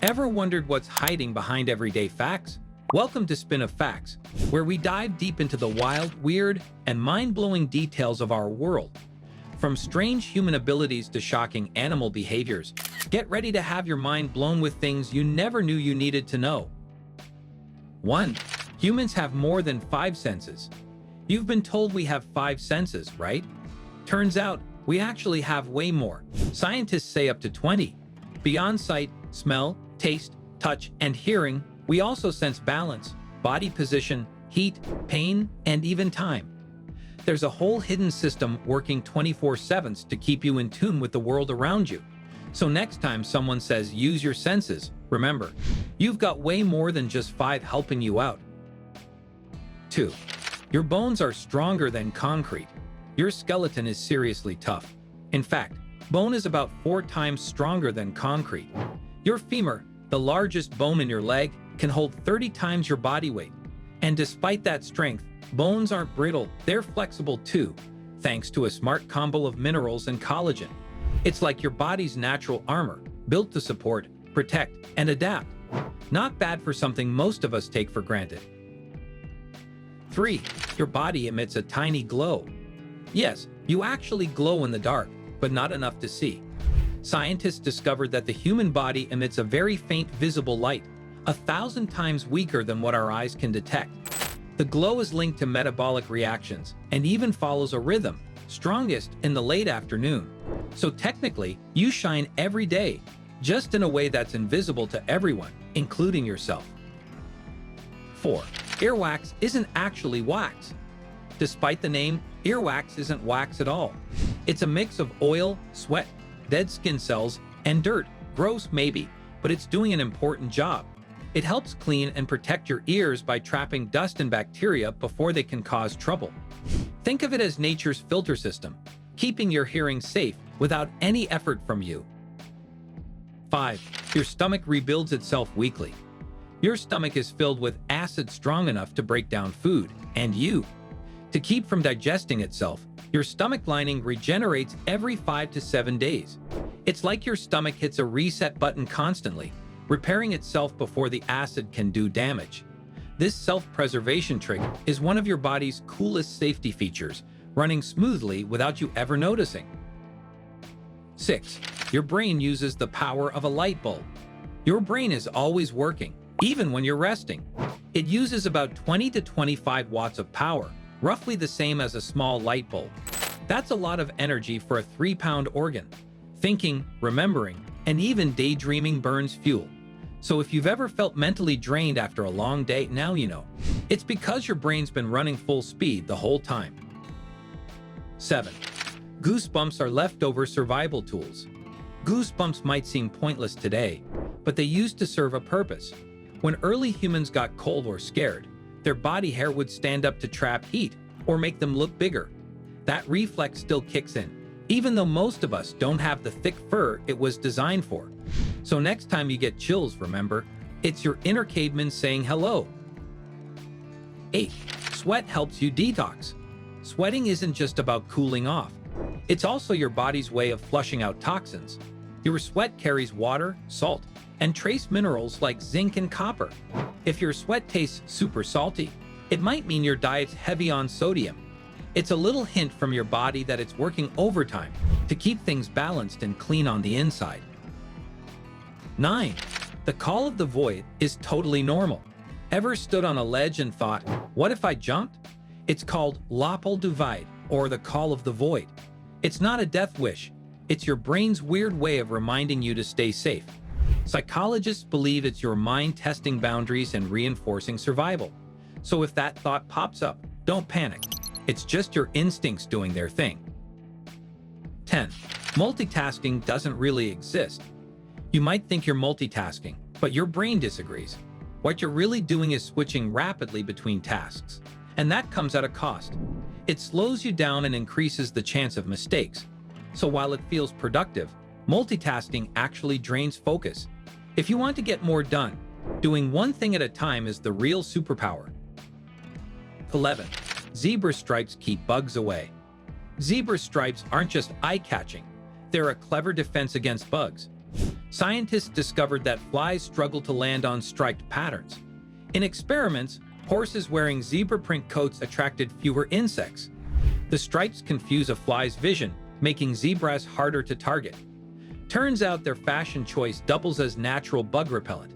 Ever wondered what's hiding behind everyday facts? Welcome to Spin of Facts, where we dive deep into the wild, weird, and mind-blowing details of our world. From strange human abilities to shocking animal behaviors, get ready to have your mind blown with things you never knew you needed to know. 1. Humans have more than 5 senses. You've been told we have 5 senses, right? Turns out, we actually have way more. Scientists say up to 20. Beyond sight, smell, taste, touch, and hearing, we also sense balance, body position, heat, pain, and even time. There's a whole hidden system working 24/7 to keep you in tune with the world around you. So next time someone says use your senses, remember, you've got way more than just 5 helping you out. 2. Your bones are stronger than concrete. Your skeleton is seriously tough. In fact, bone is about 4 times stronger than concrete. Your femur, the largest bone in your leg, can hold 30 times your body weight. And despite that strength, bones aren't brittle, they're flexible too, thanks to a smart combo of minerals and collagen. It's like your body's natural armor, built to support, protect, and adapt. Not bad for something most of us take for granted. 3. Your body emits a tiny glow. Yes, you actually glow in the dark, but not enough to see. Scientists discovered that the human body emits a very faint visible light, 1,000 times weaker than what our eyes can detect. The glow is linked to metabolic reactions and even follows a rhythm, strongest in the late afternoon. So technically, you shine every day, just in a way that's invisible to everyone, including yourself. 4. Earwax isn't actually wax. Despite the name, earwax isn't wax at all. It's a mix of oil, sweat, dead skin cells, and dirt. Gross maybe, but it's doing an important job. It helps clean and protect your ears by trapping dust and bacteria before they can cause trouble. Think of it as nature's filter system, keeping your hearing safe without any effort from you. 5. Your stomach rebuilds itself weekly. Your stomach is filled with acid strong enough to break down food, and to keep from digesting itself, your stomach lining regenerates every 5 to 7 days. It's like your stomach hits a reset button constantly, repairing itself before the acid can do damage. This self-preservation trick is one of your body's coolest safety features, running smoothly without you ever noticing. 6. Your brain uses the power of a light bulb. Your brain is always working, even when you're resting. It uses about 20 to 25 watts of power, roughly the same as a small light bulb. That's a lot of energy for a 3-pound organ. Thinking, remembering, and even daydreaming burns fuel. So if you've ever felt mentally drained after a long day, now you know. It's because your brain's been running full speed the whole time. 7. Goosebumps are leftover survival tools. Goosebumps might seem pointless today, but they used to serve a purpose. When early humans got cold or scared, their body hair would stand up to trap heat or make them look bigger. That reflex still kicks in, even though most of us don't have the thick fur it was designed for. So next time you get chills, remember, it's your inner caveman saying hello. 8. Sweat helps you detox. Sweating isn't just about cooling off. It's also your body's way of flushing out toxins. Your sweat carries water, salt, and trace minerals like zinc and copper. If your sweat tastes super salty, it might mean your diet's heavy on sodium. It's a little hint from your body that it's working overtime to keep things balanced and clean on the inside. 9. The call of the void is totally normal. Ever stood on a ledge and thought, what if I jumped? It's called l'appel du vide, or the call of the void. It's not a death wish. It's your brain's weird way of reminding you to stay safe. Psychologists believe it's your mind testing boundaries and reinforcing survival. So if that thought pops up, don't panic. It's just your instincts doing their thing. 10. Multitasking doesn't really exist. You might think you're multitasking, but your brain disagrees. What you're really doing is switching rapidly between tasks, and that comes at a cost. It slows you down and increases the chance of mistakes. So while it feels productive, multitasking actually drains focus. If you want to get more done, doing one thing at a time is the real superpower. 11. Zebra stripes keep bugs away. Zebra stripes aren't just eye-catching, they're a clever defense against bugs. scientists discovered that flies struggle to land on striped patterns. In experiments, horses wearing zebra print coats attracted fewer insects. The stripes confuse a fly's vision, making zebras harder to target. Turns out their fashion choice doubles as natural bug repellent.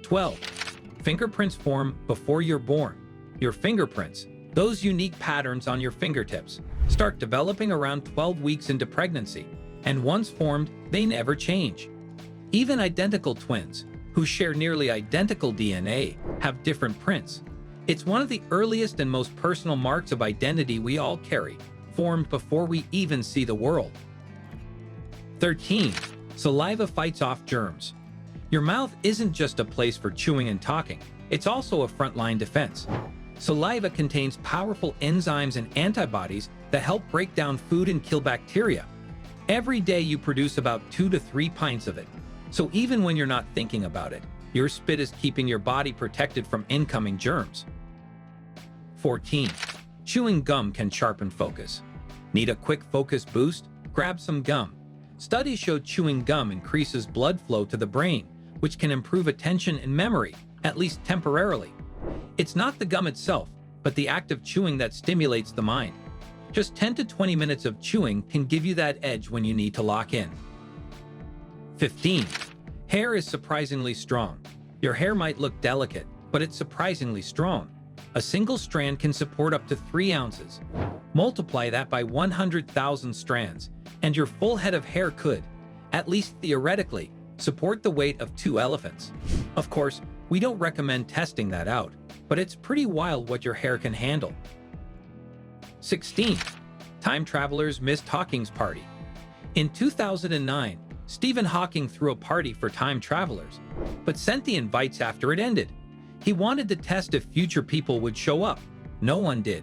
12. Fingerprints form before you're born. Your fingerprints, those unique patterns on your fingertips, start developing around 12 weeks into pregnancy, and once formed, they never change. Even identical twins, who share nearly identical DNA, have different prints. It's one of the earliest and most personal marks of identity we all carry, formed before we even see the world. 13. Saliva fights off germs. Your mouth isn't just a place for chewing and talking, it's also a frontline defense. Saliva contains powerful enzymes and antibodies that help break down food and kill bacteria. Every day you produce about 2 to 3 pints of it. So even when you're not thinking about it, your spit is keeping your body protected from incoming germs. 14. Chewing gum can sharpen focus. Need a quick focus boost? Grab some gum. Studies show chewing gum increases blood flow to the brain, which can improve attention and memory, at least temporarily. It's not the gum itself, but the act of chewing that stimulates the mind. Just 10 to 20 minutes of chewing can give you that edge when you need to lock in. 15. Hair is surprisingly strong. Your hair might look delicate, but it's surprisingly strong. A single strand can support up to 3 ounces. Multiply that by 100,000 strands, and your full head of hair could, at least theoretically, support the weight of 2 elephants. Of course, we don't recommend testing that out, but it's pretty wild what your hair can handle. 16. Time travelers missed Hawkins' party. In 2009, Stephen Hawking threw a party for time travelers, but sent the invites after it ended. He wanted to test if future people would show up. No one did.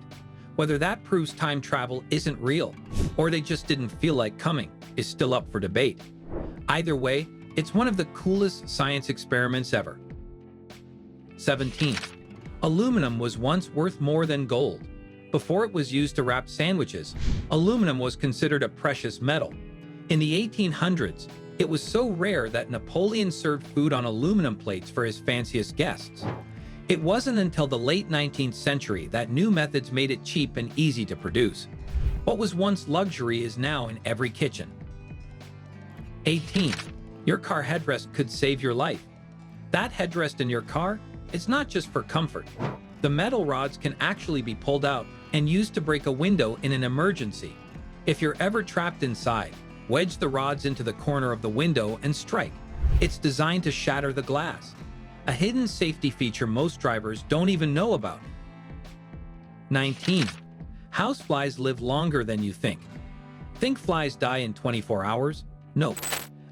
Whether that proves time travel isn't real, or they just didn't feel like coming, is still up for debate. Either way, it's one of the coolest science experiments ever. 17. Aluminum was once worth more than gold. Before it was used to wrap sandwiches, aluminum was considered a precious metal. In the 1800s, it was so rare that Napoleon served food on aluminum plates for his fanciest guests. It wasn't until the late 19th century that new methods made it cheap and easy to produce. What was once luxury is now in every kitchen. 18. Your car headrest could save your life. That headrest in your car, it's not just for comfort. The metal rods can actually be pulled out and used to break a window in an emergency. If you're ever trapped inside, wedge the rods into the corner of the window and strike. It's designed to shatter the glass. A hidden safety feature most drivers don't even know about. 19. Houseflies live longer than you think. Think flies die in 24 hours? Nope.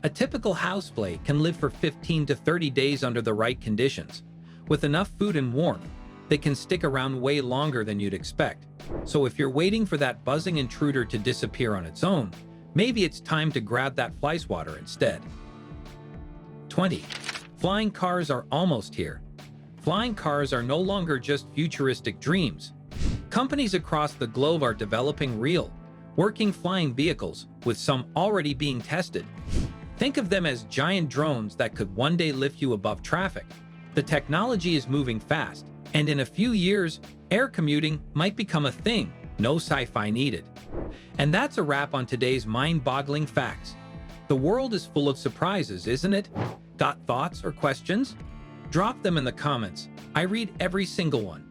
A typical housefly can live for 15 to 30 days under the right conditions. With enough food and warmth, they can stick around way longer than you'd expect. So if you're waiting for that buzzing intruder to disappear on its own, maybe it's time to grab that fly swatter instead. 20. Flying cars are almost here. Flying cars are no longer just futuristic dreams. Companies across the globe are developing real, working flying vehicles, with some already being tested. Think of them as giant drones that could one day lift you above traffic. The technology is moving fast, and in a few years, air commuting might become a thing, no sci-fi needed. And that's a wrap on today's mind-boggling facts. The world is full of surprises, isn't it? Got thoughts or questions? Drop them in the comments. I read every single one.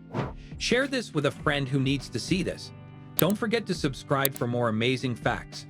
Share this with a friend who needs to see this. Don't forget to subscribe for more amazing facts.